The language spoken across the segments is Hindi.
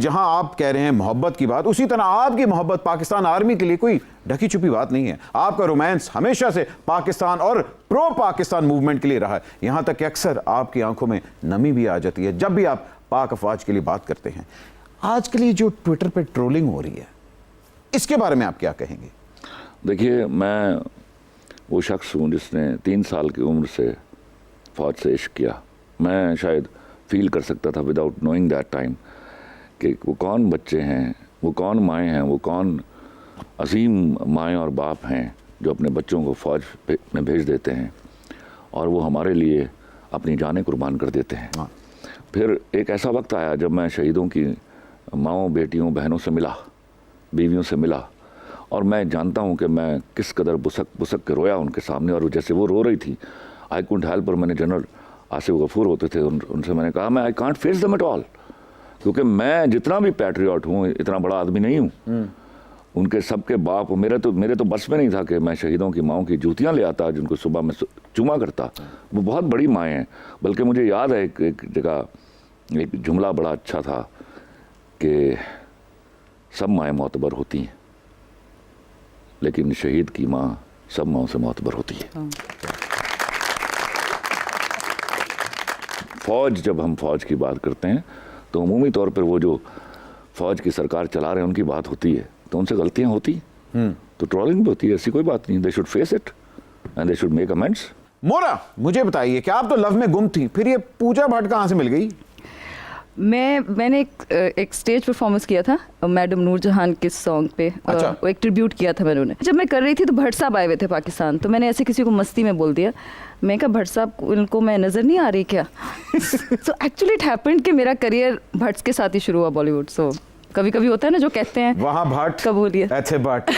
जहां आप कह रहे हैं मोहब्बत की बात, उसी तरह आपकी मोहब्बत पाकिस्तान आर्मी के लिए कोई ढकी छुपी बात नहीं है। आपका रोमांस हमेशा से पाकिस्तान और प्रो पाकिस्तान मूवमेंट के लिए रहा है। यहां तक कि अक्सर आपकी आंखों में नमी भी आ जाती है जब भी आप पाक अफवाज के लिए बात करते हैं। आजकल ये जो ट्विटर पे ट्रोलिंग हो रही है, इसके बारे में आप क्या कहेंगे? देखिए, मैं वो शख्स हूँ जिसने 3 साल की उम्र से फ़ौज से इश्क किया। मैं शायद फील कर सकता था विदाउट नोइंग दैट टाइम कि वो कौन बच्चे हैं, वो कौन माएँ हैं, वो कौन अजीम माएँ और बाप हैं जो अपने बच्चों को फ़ौज में भेज देते हैं और वो हमारे लिए अपनी जानें कुर्बान कर देते हैं। फिर एक ऐसा वक्त आया जब मैं शहीदों की माँओं, बेटियों, बहनों से मिला, बीवियों से मिला, और मैं जानता हूँ कि मैं किस कदर बुसक के रोया उनके सामने। और जैसे वो रो रही थी, आई कुडंट हेल्प। पर मैंने जनरल आसिफ गफूर होते थे, उनसे मैंने कहा, मैं I can't face them at all, क्योंकि मैं जितना भी पैट्रियट हूँ, इतना बड़ा आदमी नहीं हूँ। उनके सबके बाप, मेरे तो बस में नहीं था कि मैं शहीदों की माँओं की जूतियाँ ले आता जिनको सुबह में चूमा करता। वो बहुत बड़ी माएँ हैं। बल्कि मुझे याद है एक जगह एक जुमला बड़ा अच्छा था कि सब माएँ मोतबर होती हैं, लेकिन शहीद की माँ सब माँओं से मोतबर होती है। फ़ौज, जब हम फ़ौज की बात करते हैं तो अमूमी तौर पर वो जो फ़ौज की सरकार चला रहे हैं उनकी बात होती है, तो उनसे गलतियां होती, तो ट्रोलिंग भी होती है, ऐसी कोई बात नहीं। They should face it and they should make amends. Mona, मुझे बताइए कि आप तो लव में गुम थी, फिर ये पूजा भट्ट कहाँ से मिल गई? मैंने एक स्टेज परफॉर्मेंस किया था मैडम नूरजहान के सॉन्ग पे। अच्छा। वो एक ट्रिब्यूट किया था मैंने उन्हें। जब मैं कर रही थी तो भट्ट साहब आए हुए थे पाकिस्तान, तो मैंने ऐसे किसी को मस्ती में बोल दिया, मैं कहा भट्ट साहब इनको मैं नज़र नहीं आ रही क्या? सो एक्चुअली इट हैपेंड कि मेरा करियर भट्ट के साथ ही शुरू हुआ बॉलीवुड। सो कभी कभी होता है ना जो कहते हैं वहाँ भट्ट कबूलियत। ऐसे भट्ट।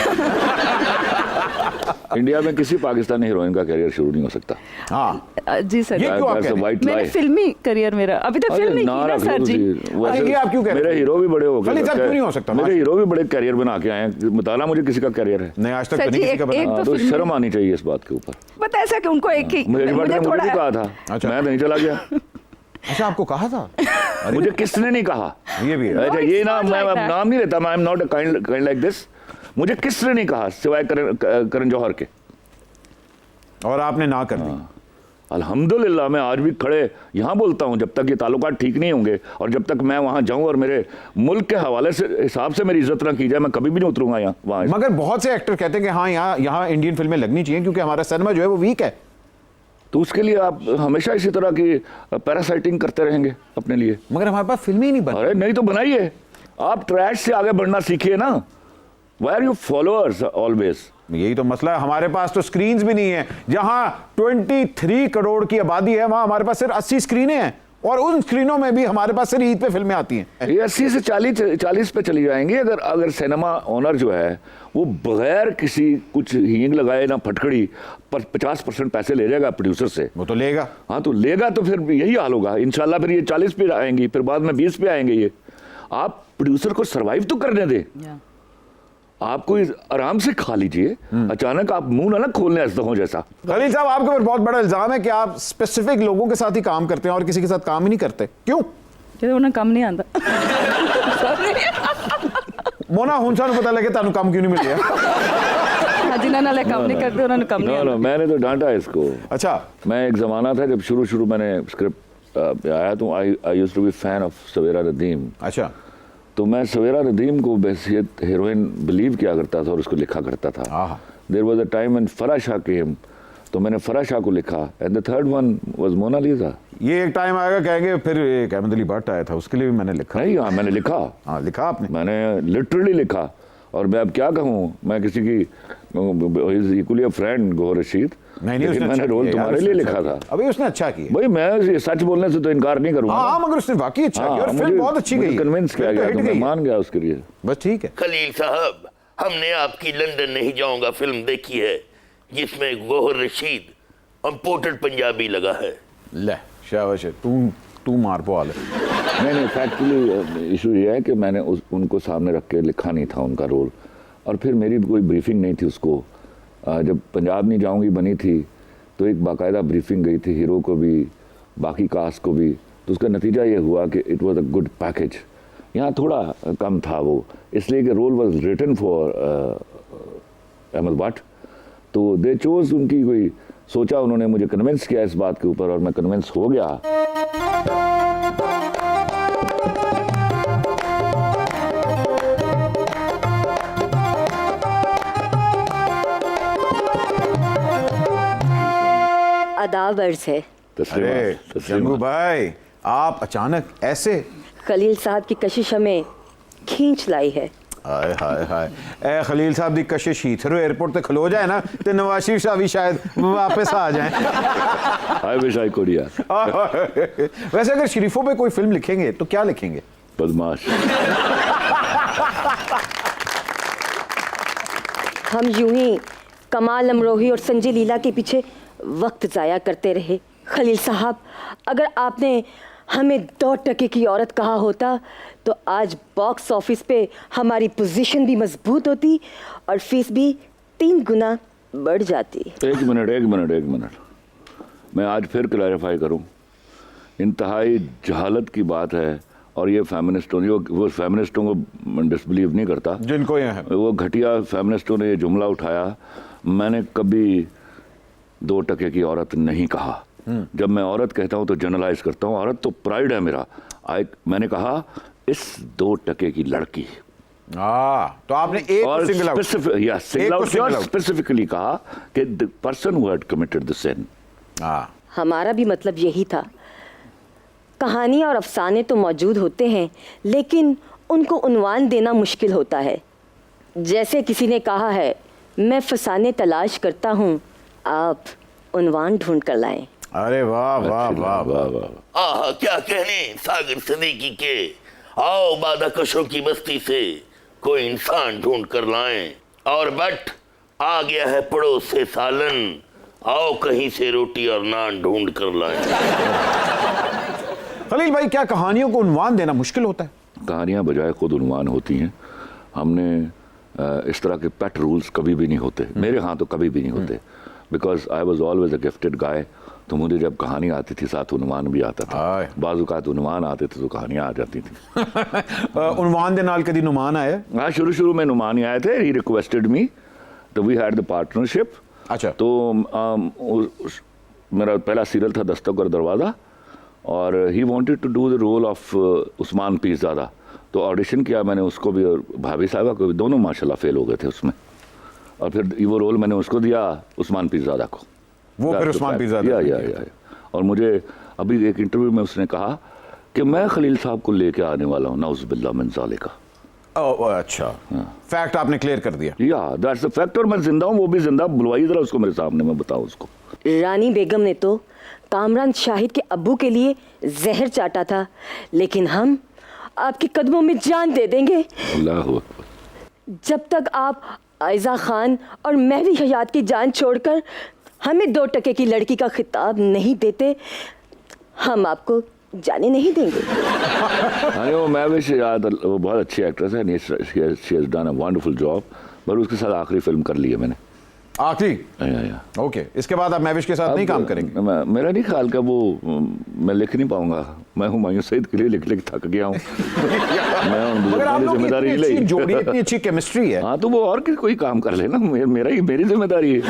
इंडिया में किसी पाकिस्तानी हीरोइन का करियर शुरू नहीं हो सकता। हाँ जी सर, ये क्यों आप कह रहे हैं? मैंने फिल्मी करियर मेरा अभी तक फिल्म नहीं की ना सर जी। ये आप क्यों कह रहे हैं? मेरे हीरो भी बड़े हो गए, खलील साहब क्यों नहीं हो सकता? मेरे हीरो भी बड़े करियर बना के आए हैं। बताना मुझे किसी का करियर है? नहीं, आज तक सर तो नहीं जी, किसी का एक बना। तो तो फिल्मी- शर्म आनी चाहिए इस बात के ऊपर। पता है सर कि उनको एक ही मुझे मुझे भी थोड़ा कहा था, अच्छा। मैं नहीं चला गया। अच्छा, आपको कहा था? मुझे किसने नहीं कहा? ये भी है। अच्छा, No, ये it's ना not मैं like अब that. नाम नहीं लेता, मैं I am not a kind like this. मुझे किसने नहीं कहा सिवाय करण जौहर के, और आपने ना कर दी। अल्हम्दुलिल्लाह मैं आज भी खड़े यहाँ बोलता हूँ, जब तक ये ताल्लुकात ठीक नहीं होंगे और जब तक मैं वहाँ जाऊँ और मेरे मुल्क के हवाले से हिसाब से मेरी इज्जत ना की जाए, मैं कभी भी नहीं उतरूंगा यहाँ वहाँ। मगर बहुत से एक्टर कहते हैं कि हाँ, यहाँ इंडियन फिल्में लगनी चाहिए क्योंकि हमारा सिनेमा जो है वो वीक है। तो उसके लिए आप हमेशा इसी तरह की पैरासाइटिंग करते रहेंगे अपने लिए। मगर हमारे पास फिल्में ही नहीं बन। अरे नहीं तो बनाइए, आप ट्रैश से आगे बढ़ना सीखिए ना। Why are you followers always? यही तो मसला है, हमारे पास तो स्क्रीन्स भी नहीं है। जहां 23 करोड़ की आबादी है वहां हमारे पास सिर्फ 80 स्क्रीनें हैं, और उन स्क्रीनों में भी हमारे पास सिर्फ ईद पे फिल्में आती हैं। ये 80 से 40 पे चली जाएंगी अगर सिनेमा ओनर जो है वो बगैर किसी कुछ हींग लगाए ना फटकड़ी पर 50% पैसे ले जाएगा प्रोड्यूसर से। वो तो लेगा। हाँ तो लेगा, तो फिर यही हाल होगा इंशाल्लाह। फिर ये 40 पे आएंगी, फिर बाद में 20 पे आएंगे। ये आप प्रोड्यूसर को सर्वाइव तो करने दें। आप कोई आराम से खा लीजिए, अचानक आप मुंह ना खोलने हो जैसा। खलील साहब, आपके ऊपर बहुत बड़ा इल्जाम है कि आप स्पेसिफिक लोगों के साथ ही काम करते हैं और किसी के साथ काम ही नहीं करते। क्यों? उन्हें कम नहीं आता। मोना हुंसा पता लगे तानू काम क्यों नहीं मिल गया? जिन्हें नाले काम नहीं करते उन्होंने कम नहीं आता। मैंने तो डांटा इसको। अच्छा, मैं एक जमाना था जब शुरू मैंने स्क्रिप्ट आया तो I used to be fan of Savera Nadeem. अच्छा। तो मैं सवेरा नदीम को बहसियत हीरोइन बिलीव किया करता था और उसको लिखा करता था। There was a time when Farah Shah came, तो मैंने फराह शाह को लिखा, and the third one was Monalisa. ये एक टाइम आएगा कहेंगे फिर एक अहमद अली भट्ट आया था, उसके लिए भी मैंने लिखा। नहीं, हाँ मैंने लिखा। हाँ, लिखा आपने? मैंने लिटरली लिखा। और मैं अब क्या कहूँ, मैं किसी की इक्वली अ फ्रेंड गोहर रशीद, नहीं, लेकिन मैंने रोल तुम्हारे लिए लिखा था। अभी उसने अच्छा किया भाई, मैं ये सच बोलने से तो इनकार नहीं करूंगा। हाँ, मगर उसने वाकई अच्छा किया और फिल्म बहुत अच्छी गई। कन्विंस किया गया तो मैं मान गया उसके लिए। बस ठीक है। खलील साहब, हमने आपकी लंदन नहीं जाऊंगा फिल्म देखी है जिसमें गोहर रशीद इंपोर्टेड पंजाबी लगा है। ले शाबाश है, तू मार पोल है। नहीं, फैक्चुअली इशू ये है कि मैंने उनको सामने रख के लिखा नहीं था उनका रोल, और फिर मेरी कोई ब्रीफिंग नहीं थी उसको। जब पंजाब नहीं जाऊंगी बनी थी तो एक बाकायदा ब्रीफिंग गई थी हीरो को भी, बाकी कास्ट को भी। तो उसका नतीजा ये हुआ कि it was a good package यहाँ थोड़ा कम था वो, इसलिए कि role was written for Ahmad Bhatt, तो दे चोज, उनकी कोई सोचा, उन्होंने मुझे कन्विंस किया इस बात के ऊपर और मैं कन्विंस हो गया। आदाब अर्ज है। अरे जंगू भाई, आप अचानक ऐसे? खलील साहब की कशिश हमें खींच लाई है। हाय हाय हाय, ए खलील साहब दी कशिश हीथरो एयरपोर्ट ते खलो जाए ना ते नवाज शरीफ साहब भी शायद वापस आ जाएं। आई विश आई कुड यार। वैसे अगर शरीफों पे कोई फिल्म लिखेंगे तो क्या लिखेंगे? बदमाश। हम यूं ही कमाल अमरोही और संजय लीला के पीछे वक्त जाया करते रहे। खलील साहब, अगर आपने हमें 2 टके की औरत कहा होता तो आज बॉक्स ऑफिस पे हमारी पोजीशन भी मजबूत होती और फीस भी 3 गुना बढ़ जाती। एक मिनट, मैं आज फिर क्लैरिफाई करूं, इंतहाई जहालत की बात है और ये फेमिनिस्टों, वो फेमिनिस्टों को डिसबिलीव नहीं करता, जिनको ये है वो घटिया फेमिनिस्टों ने ये जुमला उठाया। मैंने कभी 2 टके की औरत नहीं कहा। जब मैं औरत कहता हूं तो जनरलाइज करता हूं, औरत तो प्राइड है मेरा। मैंने कहा इस 2 टके की लड़की। तो आपने एक और सिंगल आउट स्पेसिफिकली कहा कि the person who had committed the sin. हमारा भी मतलब यही था। कहानी और अफसाने तो मौजूद होते हैं, लेकिन उनको उन्वान देना मुश्किल होता है। जैसे किसी ने कहा है, मैं फसाने तलाश करता हूँ, आप उन्वान ढूंढ कर लाएं। अरे वाह वाह वाह वाह वाह। आहा, क्या कहने सागर सदीकी के, आओ बादाकशों की बस्ती से कोई इंसान ढूंढ कर लाएं। और बट आ गया है पड़ोस से सालन, आओ कहीं से रोटी और नान ढूंढ कर लाएं। खलील भाई, क्या कहानियों को उन्वान देना मुश्किल होता है? कहानियां बजाय खुद उन्वान होती हैं। हमने इस तरह के पेट रूल्स कभी भी नहीं होते, मेरे यहाँ तो कभी भी नहीं होते, because I was always a gifted guy. तो मुझे जब कहानी आती थी साथ उन्वान भी आता था, बाज़-औक़ात उन्वान आते थे तो कहानियां आ जाती थी। उन्वान दे नाल कदी नुमान आया? हाँ, शुरू में नुमान ही आए थे। ही रिक्वेस्टेड मी, तो वी हैड द पार्टनरशिप। अच्छा। तो मेरा पहला सीरियल था दस्तक और दरवाज़ा, और he wanted to do the role of Usman Peerzada. तो ऑडिशन किया मैंने उसको भी और भाभी साहबा को भी, दोनों माशाल्लाह फेल हो गए थे उसमें। और फिर वो रोल मैंने उसको दिया, उस्मान पीरज़ादा को। वो फिर उस्मान पीरज़ादा। या। और मुझे अभी एक इंटरव्यू में उसने कहा कि मैं खलील साहब को लेके आने वाला हूँ, नाउज़ बिल्लाह मिन ज़ालिका। अच्छा, फैक्ट आपने क्लियर कर दिया। या दैट्स द फैक्ट, और मैं जिंदा हूँ, वो भी जिंदा। बुलवाइए जरा उसको मेरे सामने, मैं बताऊँ उसको। रानी बेगम ने तो कामरान शाहिद के अब्बू के लिए जहर चाटा था, लेकिन हम आपके कदमों में जान दे देंगे। अल्लाह अकबर। जब तक आप आयजा खान और महवी हयात की जान छोड़कर हमें 2 टके की लड़की का खिताब नहीं देते, हम आपको जाने नहीं देंगे। हाँ, वो महवी हयात वो बहुत अच्छी एक्ट्रेस है, she has done a wonderful job, पर उसके साथ आखिरी फिल्म कर ली है मैंने। आखिरी? ओके, इसके बाद आप महविश के साथ नहीं काम करेंगे? मेरा नहीं ख्याल का वो मैं लिख नहीं पाऊंगा। मैं हुमायूं सईद के लिए लिख थक गया हूँ। मैं जिम्मेदारी इतनी अच्छी केमिस्ट्री है। हाँ, तो वो और कोई काम कर लेना, मेरी जिम्मेदारी है।